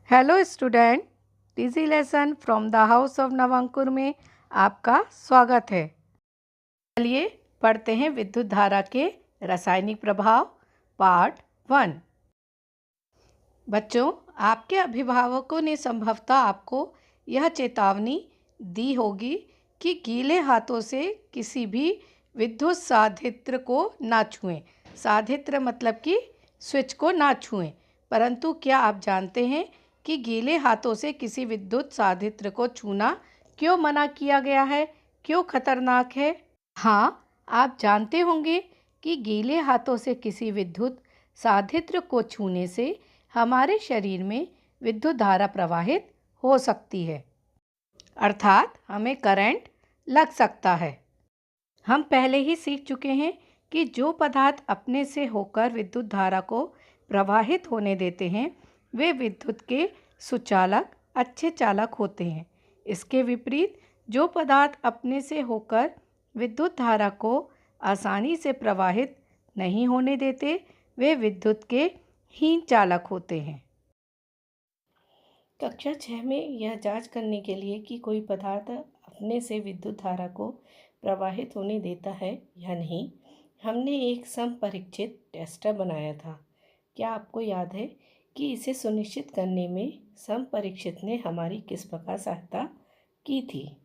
Hello student, easy lesson from the house of Navankur में आपका स्वागत है। चलिए पढ़ते हैं विद्युत धारा के रासायनिक प्रभाव पार्ट 1। बच्चों, आपके अभिभावकों ने संभवतः आपको यह चेतावनी दी होगी कि गीले हाथों से किसी भी विद्युत साधित्र को ना छुएं। साधित्र मतलब कि स्विच को ना छुएं। परंतु क्या आप जानते हैं कि गीले हाथों से किसी विद्युत साधित्र को छूना क्यों मना किया गया है, क्यों खतरनाक है? हाँ, आप जानते होंगे कि गीले हाथों से किसी विद्युत साधित्र को छूने से हमारे शरीर में विद्युत धारा प्रवाहित हो सकती है, अर्थात हमें करंट लग सकता है। हम पहले ही सीख चुके हैं कि जो पदार्थ अपने से होकर विद्युत धारा को प्रवाहित होने देते हैं वे विद्युत के सुचालक अच्छे चालक होते हैं। इसके विपरीत जो पदार्थ अपने से होकर विद्युत धारा को आसानी से प्रवाहित नहीं होने देते वे विद्युत के हीन चालक होते हैं। कक्षा 6 में यह जांच करने के लिए कि कोई पदार्थ अपने से विद्युत धारा को प्रवाहित होने देता है या नहीं, हमने एक समपरीक्षित टेस्टर बनाया था। क्या आपको याद है कि इसे सुनिश्चित करने में समपरीक्षित ने हमारी किस प्रकार सहायता की थी?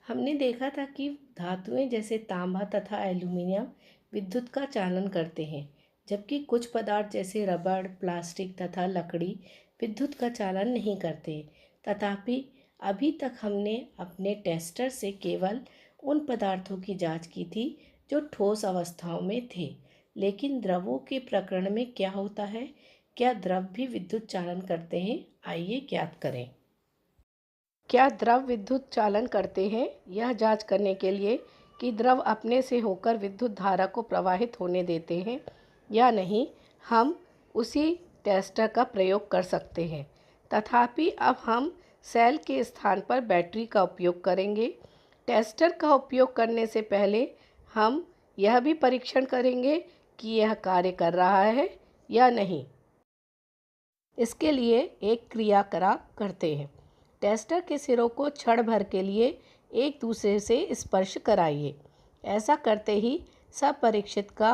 हमने देखा था कि धातुएं जैसे तांबा तथा एल्यूमीनियम विद्युत का चालन करते हैं, जबकि कुछ पदार्थ जैसे रबड़, प्लास्टिक तथा लकड़ी विद्युत का चालन नहीं करते। तथापि अभी तक हमने अपने टेस्टर से केवल उन पदार्थों की जांच की थी जो ठोस अवस्थाओं में थे। लेकिन द्रवों के प्रकरण में क्या होता है? क्या द्रव भी विद्युत चालन करते हैं? आइए ज्ञात करें। क्या द्रव विद्युत चालन करते हैं? यह जांच करने के लिए कि द्रव अपने से होकर विद्युत धारा को प्रवाहित होने देते हैं या नहीं, हम उसी टेस्टर का प्रयोग कर सकते हैं। तथापि अब हम सेल के स्थान पर बैटरी का उपयोग करेंगे। टेस्टर का उपयोग करने से पहले हम यह भी परीक्षण करेंगे कि यह कार्य कर रहा है या नहीं। इसके लिए एक क्रियाकलाप करते हैं। टेस्टर के सिरों को क्षण भर के लिए एक दूसरे से स्पर्श कराइए। ऐसा करते ही सब परीक्षित का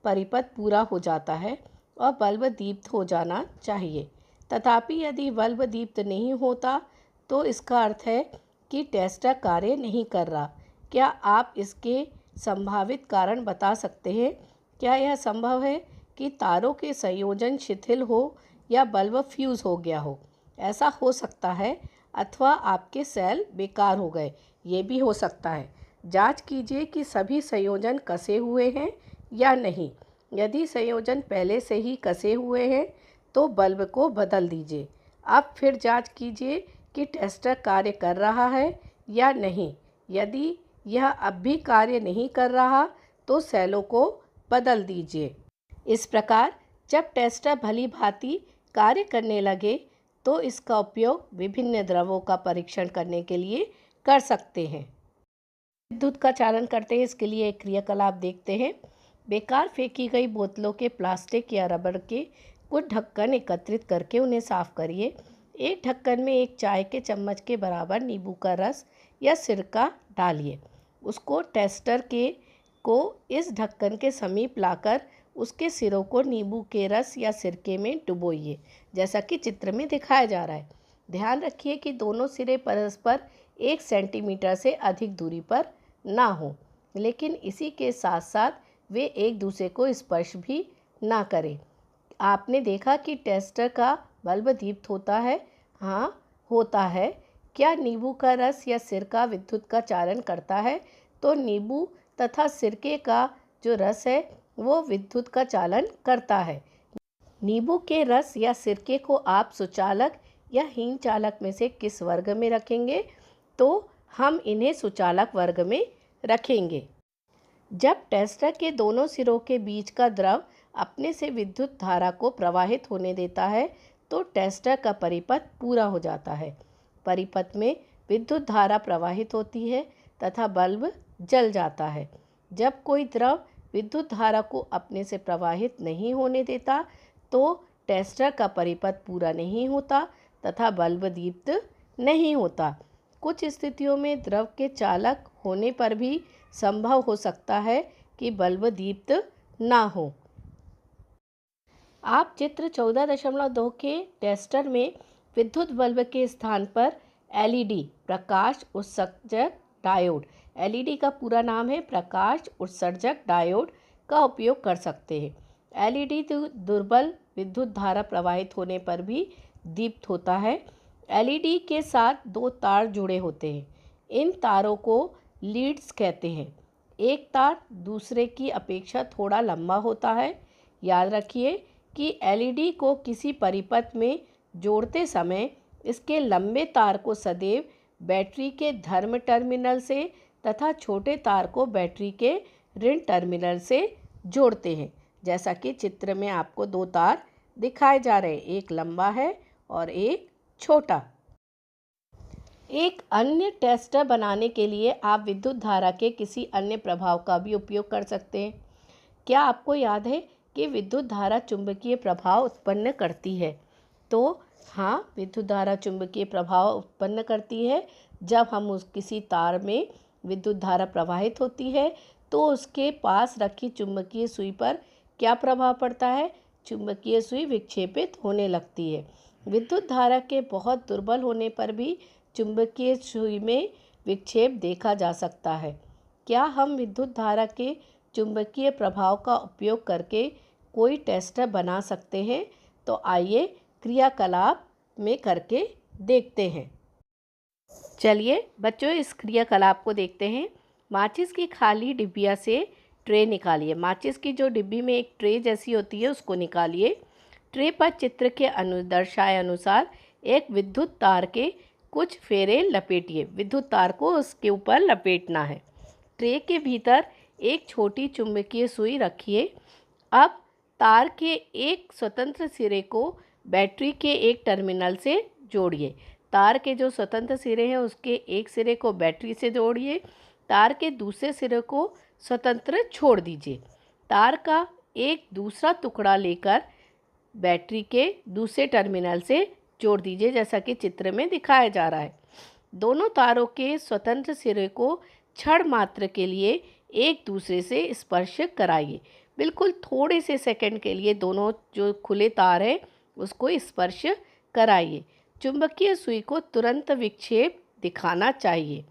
परिपथ पूरा हो जाता है और बल्ब दीप्त हो जाना चाहिए। तथापि यदि बल्ब दीप्त नहीं होता तो इसका अर्थ है कि टेस्टर कार्य नहीं कर रहा। क्या आप इसके संभावित कारण बता सकते हैं? क्या यह संभव है कि तारों के संयोजन शिथिल हो या बल्ब फ्यूज़ हो गया हो? ऐसा हो सकता है। अथवा आपके सेल बेकार हो गए, ये भी हो सकता है। जांच कीजिए कि सभी संयोजन कसे हुए हैं या नहीं। यदि संयोजन पहले से ही कसे हुए हैं तो बल्ब को बदल दीजिए। अब फिर जांच कीजिए कि टेस्टर कार्य कर रहा है या नहीं। यदि यह अब भी कार्य नहीं कर रहा तो सेलों को बदल दीजिए। इस प्रकार जब टेस्टर भली भांति कार्य करने लगे तो इसका उपयोग विभिन्न द्रवों का परीक्षण करने के लिए कर सकते हैं। विद्युत का चालन करते हैं, इसके लिए एक क्रियाकलाप देखते हैं। बेकार फेंकी गई बोतलों के प्लास्टिक या रबर के कुछ ढक्कन एकत्रित करके उन्हें साफ करिए। एक ढक्कन में एक चाय के चम्मच के बराबर नींबू का रस या सिरका डालिए। उसको टेस्टर को इस ढक्कन के समीप लाकर उसके सिरों को नींबू के रस या सिरके में डुबोइए, जैसा कि चित्र में दिखाया जा रहा है। ध्यान रखिए कि दोनों सिरे परस्पर 1 सेंटीमीटर से अधिक दूरी पर ना हो, लेकिन इसी के साथ साथ वे एक दूसरे को स्पर्श भी ना करें। आपने देखा कि टेस्टर का बल्ब दीप्त होता है? हाँ, होता है। क्या नींबू का रस या सिरका विद्युत का चालन करता है? तो नींबू तथा सिरके का जो रस है वो विद्युत का चालन करता है। नींबू के रस या सिरके को आप सुचालक या हीन चालक में से किस वर्ग में रखेंगे? तो हम इन्हें सुचालक वर्ग में रखेंगे। जब टेस्टर के दोनों सिरों के बीच का द्रव अपने से विद्युत धारा को प्रवाहित होने देता है तो टेस्टर का परिपथ पूरा हो जाता है। परिपथ में विद्युत धारा प्रवाहित होती है तथा बल्ब जल जाता है। जब कोई द्रव विद्युत धारा को अपने से प्रवाहित नहीं होने देता तो टेस्टर का परिपथ पूरा नहीं होता तथा बल्ब दीप्त नहीं होता। कुछ स्थितियों में द्रव के चालक होने पर भी संभव हो सकता है कि बल्ब दीप्त ना हो। आप चित्र 14.2 के टेस्टर में विद्युत बल्ब के स्थान पर एलईडी प्रकाश उत्सर्जक डायोड, एलईडी का पूरा नाम है प्रकाश उत्सर्जक डायोड, का उपयोग कर सकते हैं। एलईडी दुर्बल विद्युत धारा प्रवाहित होने पर भी दीप्त होता है। एलईडी के साथ 2 तार जुड़े होते हैं। इन तारों को लीड्स कहते हैं। एक तार दूसरे की अपेक्षा थोड़ा लंबा होता है। याद रखिए कि एलईडी को किसी परिपथ में जोड़ते समय इसके लंबे तार को सदैव बैटरी के धर्म टर्मिनल से तथा छोटे तार को बैटरी के ऋण टर्मिनल से जोड़ते हैं। जैसा कि चित्र में आपको 2 तार दिखाए जा रहे हैं, एक लंबा है और एक छोटा। एक अन्य टेस्टर बनाने के लिए आप विद्युत धारा के किसी अन्य प्रभाव का भी उपयोग कर सकते हैं। क्या आपको याद है कि विद्युत धारा चुंबकीय प्रभाव उत्पन्न करती है? तो हाँ, विद्युत धारा चुंबकीय प्रभाव उत्पन्न करती है। जब हम किसी तार में विद्युत धारा प्रवाहित होती है तो उसके पास रखी चुंबकीय सुई पर क्या प्रभाव पड़ता है? चुंबकीय सुई विक्षेपित होने लगती है। विद्युत धारा के बहुत दुर्बल होने पर भी चुंबकीय सुई में विक्षेप देखा जा सकता है। क्या हम विद्युत धारा के चुंबकीय प्रभाव का उपयोग करके कोई टेस्टर बना सकते हैं? तो आइए क्रियाकलाप में करके देखते हैं। चलिए बच्चों, इस क्रियाकलाप को देखते हैं। माचिस की खाली डिब्बिया से ट्रे निकालिए। माचिस की जो डिब्बी में एक ट्रे जैसी होती है उसको निकालिए। ट्रे पर चित्र के दर्शाए अनुसार एक विद्युत तार के कुछ फेरे लपेटिए। विद्युत तार को उसके ऊपर लपेटना है। ट्रे के भीतर एक छोटी चुंबकीय सुई रखिए। अब तार के एक स्वतंत्र सिरे को बैटरी के एक टर्मिनल से जोड़िए। तार के जो स्वतंत्र सिरे हैं उसके एक सिरे को बैटरी से जोड़िए। तार के दूसरे सिरे को स्वतंत्र छोड़ दीजिए। तार का एक दूसरा टुकड़ा लेकर बैटरी के दूसरे टर्मिनल से जोड़ दीजिए, जैसा कि चित्र में दिखाया जा रहा है। दोनों तारों के स्वतंत्र सिरे को क्षण मात्र के लिए एक दूसरे से स्पर्श कराइए। बिल्कुल थोड़े से सेकंड के लिए दोनों जो खुले तार हैं उसको स्पर्श कराइए। चुंबकीय सुई को तुरंत विक्षेप दिखाना चाहिए।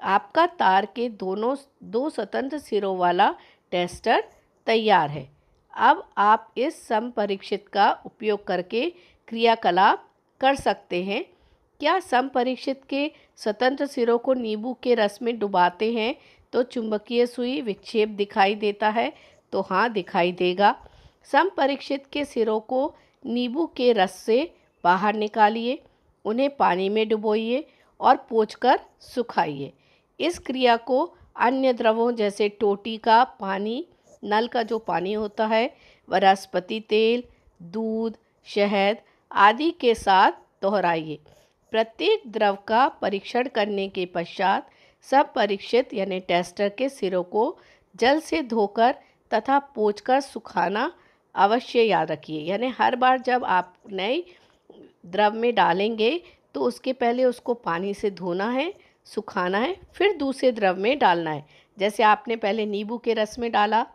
आपका तार के दोनों 2 स्वतंत्र सिरों वाला टेस्टर तैयार है। अब आप इस समपरीक्षित का उपयोग करके क्रियाकलाप कर सकते हैं। क्या समपरीक्षित के स्वतंत्र सिरों को नींबू के रस में डुबाते हैं तो चुंबकीय सुई विक्षेप दिखाई देता है? तो हाँ, दिखाई देगा। समपरीक्षित के सिरों को नींबू के रस से बाहर निकालिए, उन्हें पानी में डुबोइए और पोंछकर सुखाइए। इस क्रिया को अन्य द्रवों जैसे टोटी का पानी, नल का जो पानी होता है, वनस्पति तेल, दूध, शहद आदि के साथ दोहराइए। प्रत्येक द्रव का परीक्षण करने के पश्चात सब परीक्षित यानी टेस्टर के सिरों को जल से धोकर तथा पोंछकर सुखाना अवश्य याद रखिए। यानी हर बार जब आप नए द्रव में डालेंगे तो उसके पहले उसको पानी से धोना है, सुखाना है, फिर दूसरे द्रव में डालना है। जैसे आपने पहले नींबू के रस में डाला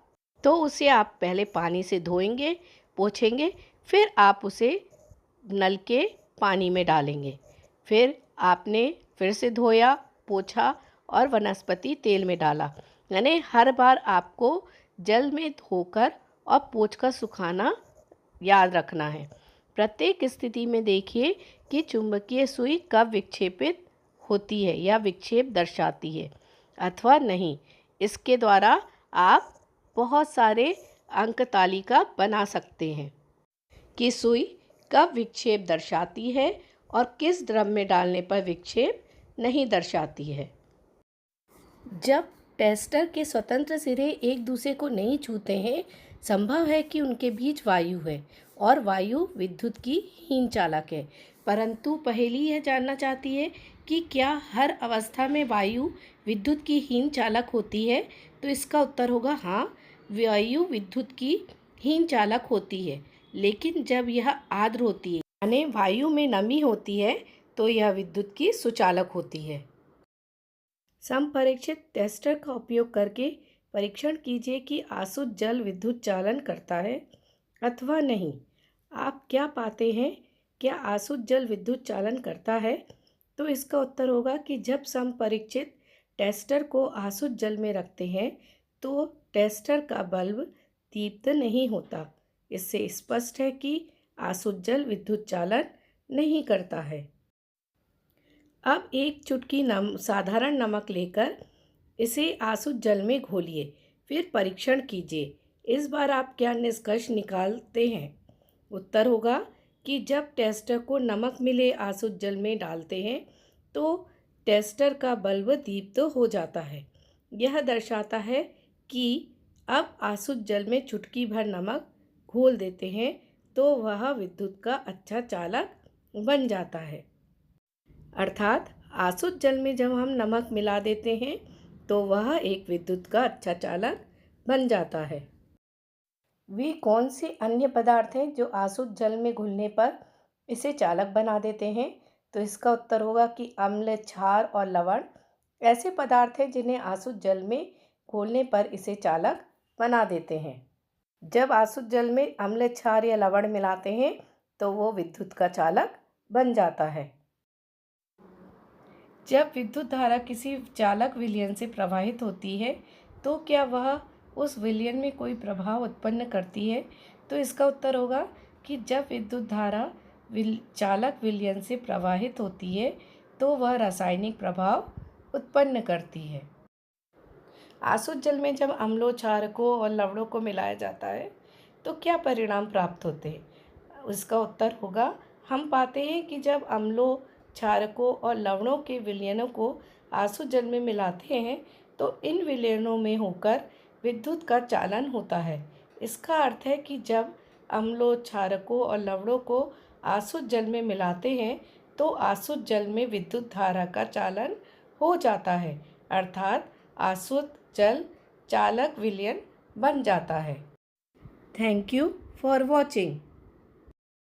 तो उसे आप पहले पानी से धोएंगे, पोंछेंगे, फिर आप उसे नल के पानी में डालेंगे। फिर आपने फिर से धोया, पोंछा और वनस्पति तेल में डाला। यानी हर बार आपको जल में धोकर और पोंछकर सुखाना याद रखना है। प्रत्येक स्थिति में देखिए कि चुंबकीय सुई कब विक्षेपित होती है या विक्षेप दर्शाती है अथवा नहीं। इसके द्वारा आप बहुत सारे अंक तालिका बना सकते हैं कि सुई कब विक्षेप दर्शाती है और किस द्रव में डालने पर विक्षेप नहीं दर्शाती है। जब टेस्टर के स्वतंत्र सिरे एक दूसरे को नहीं छूते हैं, संभव है कि उनके बीच वायु है और वायु विद्युत की हीन चालक है। परंतु पहेली यह जानना चाहती है कि क्या हर अवस्था में वायु विद्युत की हीन चालक होती है? तो इसका उत्तर होगा हाँ, वायु विद्युत की हीन चालक होती है, लेकिन जब यह आर्द्र होती है यानी वायु में नमी होती है तो यह विद्युत की सुचालक होती है। संपरीक्षित टेस्टर का उपयोग करके परीक्षण कीजिए कि आसुत जल विद्युत चालन करता है अथवा नहीं। आप क्या पाते हैं? क्या आसुत जल विद्युत चालन करता है? तो इसका उत्तर होगा कि जब संपरीक्षित टेस्टर को आसुत जल में रखते हैं तो टेस्टर का बल्ब दीप्त नहीं होता। इससे स्पष्ट है कि आसुत जल विद्युत चालन नहीं करता है। अब एक चुटकी साधारण नमक लेकर इसे आसुत जल में घोलिए, फिर परीक्षण कीजिए। इस बार आप क्या निष्कर्ष निकालते हैं? उत्तर होगा कि जब टेस्टर को नमक मिले आसुत जल में डालते हैं तो टेस्टर का बल्ब दीप्त हो जाता है। यह दर्शाता है कि अब आसुत जल में चुटकी भर नमक घोल देते हैं तो वह विद्युत का अच्छा चालक बन जाता है। अर्थात आसुत जल में जब हम नमक मिला देते हैं तो वह एक विद्युत का अच्छा चालक बन जाता है। वे कौन से अन्य पदार्थ हैं जो आसुत जल में घुलने पर इसे चालक बना देते हैं? तो इसका उत्तर होगा कि अम्ल, क्षार और लवण ऐसे पदार्थ हैं जिन्हें आसुत जल में घोलने पर इसे चालक बना देते हैं। जब आसुत जल में अम्ल, क्षार या लवण मिलाते हैं तो वो विद्युत का चालक बन जाता है। जब विद्युत धारा किसी चालक विलयन से प्रवाहित होती है तो क्या वह उस विलयन में कोई प्रभाव उत्पन्न करती है? तो इसका उत्तर होगा कि जब विद्युत धारा चालक विलयन से प्रवाहित होती है तो वह रासायनिक प्रभाव उत्पन्न करती है। आसुत जल में जब अम्लों, क्षारकों और लवणों को मिलाया जाता है तो क्या परिणाम प्राप्त होते हैं? इसका उत्तर होगा, हम पाते हैं कि जब अम्लों, क्षारकों और लवणों के विलयनों को आसुत जल में मिलाते हैं तो इन विलयनों में होकर विद्युत का चालन होता है। इसका अर्थ है कि जब अम्लों, क्षारकों और लवणों को आसुत जल में मिलाते हैं तो आसुत जल में विद्युत धारा का चालन हो जाता है, अर्थात आसुत जल चालक विलयन बन जाता है। Thank you for watching.